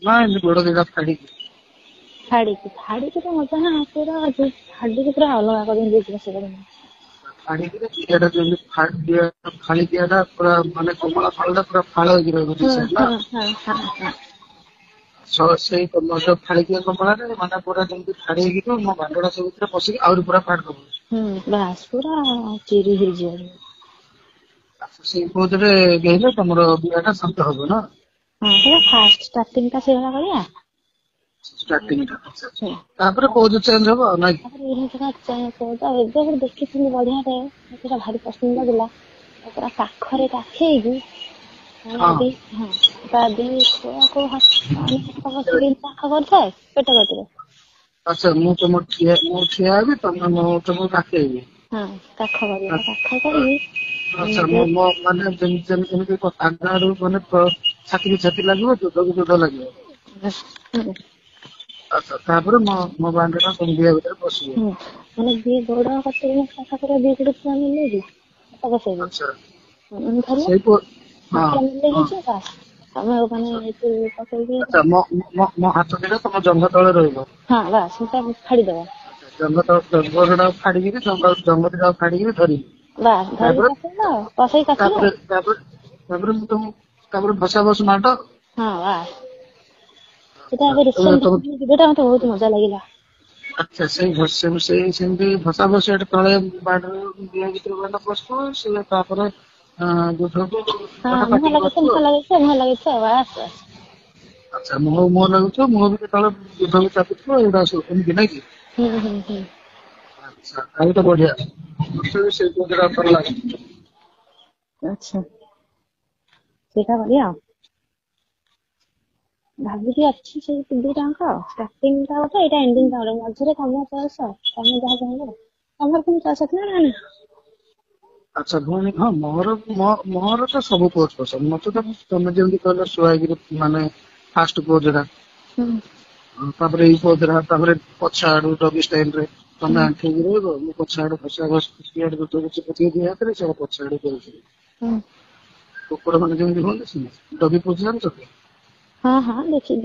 ନା ଏମିତି ଗୋଡ ଦିଟା ଛାଡିକି ତ ମଜା ନା ପୁରା ଛାଡିକି ପୁରା ଅଲଗା କରିଦେଇଛି ସେଟା। ଫାଡ଼ିକିରି ଦିଆଟା ଯେମିତି ଫାଳି ଦିଆଟା ପୁରା ମାନେ କମଳା ଫାଳଟା ପୁରା ଫାଳ ହେଇକି ରହିବ ଦି ସାଇଡ୍ ନା। ସେଇ ଯୋଉ ଫାଳି ଦିଆ କମଳାରେ ମାନେ ପୁରା ଯେମିତି ଫାଡ଼ି ହେଇକି ଥିବ ମୋ ବାଣ୍ଡଟା ସେ ଭିତରେ ପଶିକି ଆହୁରି ପୁରା ଫାଡ୍ ଦବ। ବାସ୍ ପୁରା ଚିରି ହେଇଯିବ। ସେଇ ପୋଜରେ ଗେଇଲେ ତମର ବିବାହଟା ଶାନ୍ତ ହବ ନା। ହଁ ଫାଷ୍ଟ ଷ୍ଟାର୍ଟିଂ ଟା ସେଇଭଳିଆ କରିବା। ତାପରେ ପୋଜ ଚେଞ୍ଜ ହବ ଆଉ ନାଇଁ କି? ଏବେ ଦେଖିଥିଲି ବଢିଆଟେ ସେଟା ଭାରି ପସନ୍ଦ ଲାଗିଲା। ପୁରା କାଖରେ କାଖେଇକି ମାନେ ତା ଦି ଛୁଆକୁ ହାତ ବସିକି କାଖ କରିଥାଏ ପେଟ କତିରେ। ଆଚ୍ଛା ମୁଁ ଠିଆ ହେବି ତମେ ତମକୁ କାଖେଇବି। କାଖ କରିବା କାଖ କରିକି ଆଚ୍ଛା ମୋ ମାନେ ଯେମିତି ଆଗ ଆଡୁ ମାନେ ଛାତିକି ଛାତି ଲାଗିବ ଯୁଦ୍ଧକୁ ଯୁଦ୍ଧ ଲାଗିବ। ଆଚ୍ଛା ତାପରେ ମୋ ବାଣ୍ଡଟା ତମ ଦିହ ଭିତରେ ପଶିବ। ମାନେ ଦି ଗୋଡ କତିରେ କାଖରେ ଦି ଗୋଡ ଛୁଆ ମିଲେଇକି ହାତ ବସେଇକି ସେଇ ତମେ ମାନେ ପକେଇକି ଆଚ୍ଛା ମୋ ହାତ ଦିଟା ତମ ଜଙ୍ଘ ତଳେ ରହିବ। ବାସ୍ ସେଟା ଛାଡିଦବ। ଜଙ୍ଘ ଦିଟାକୁ ଫାଡ଼ିକିରି ଧରିବି। ବାସ୍ ଧରିକି ପକେଇଲ କଷେଇ କାଖିଲ। ତାପରେ ମୁଁ ତମକୁ ଭସା ଭସ ମାଡ। ବାସ୍ ସେଟା ଏବେ ରିସେଣ୍ଟ ଭିଡିଓଟା ମତେ ବହୁତ ମଜା ଲାଗିଲା। ଆଚ୍ଛା ସେମିତି ଭସା ଭସି ତଳେ ବାଡରେ ଦିହ ଭିତରେ ବାଣ୍ଡ ପଶିଥିବ ସେ ତାପରେ ମୁହଁ ଲାଗିଥିବ ବାସ୍। ଆଚ୍ଛା ମୁହଁ ଲାଗୁଥିବ ମୁହଁ ବି କେତେବେଳେ ଯୁଦ୍ଧକୁ ଚାପୁଥିବ ଏଇଗୁଡା ସବୁ ଏମିତି ନାଇଁ କି? ଆଚ୍ଛା ତାହେଲେ ତ ବଢିଆ ମତେ ବି ସେଇ ପୋଜଟା ଭଲ ଲାଗେ। ଆଚ୍ଛା ସେଇଟା କରିବା ଆଉ। ଭାବିକି ଅଛି ସେଇ ଦିଟାଙ୍କ ଷ୍ଟାର୍ଟିଂ ଟା ଗୋଟେ ଏଇଟା ଏଣ୍ଡିଂ ଟା ଗୋଟେ ମଝିରେ ତମ ଚଏସ୍ ତମେ ଯାହା ଚାହିଁବ। ତମର ପୁଣି ଚଏସ୍ ଅଛି ନା ନାହିଁ? ଆଚ୍ଛା ଭଉଣୀ ମୋର ତ ସବୁ ପୋଜ୍ ପସନ୍ଦ ମତେ ତ ତମେ ଯେମିତି କହିଲ ଶୁଆଇକିରି ମାନେ ଫାଷ୍ଟ ପୋଜଟା ତାପରେ ଏଇ ପୋଜଟା ତାପରେ ପଛ ଆଡୁ ଡଗି ଷ୍ଟାଇଲରେ ତମେ ଆଣ୍ଠେଇକି ରହିବ ମୁଁ ପଛ ଆଡୁ ଦି ହାତରେ ସେ ପଛ ଆଡୁ କରୁଥିବି। କୁକୁର ମାନେ ଯେମିତି ହୁଅନ୍ତି ସେମିତି ଡଗି ପୋଜ୍ ଜାଣିଛ ତ? ଦେଖିଛି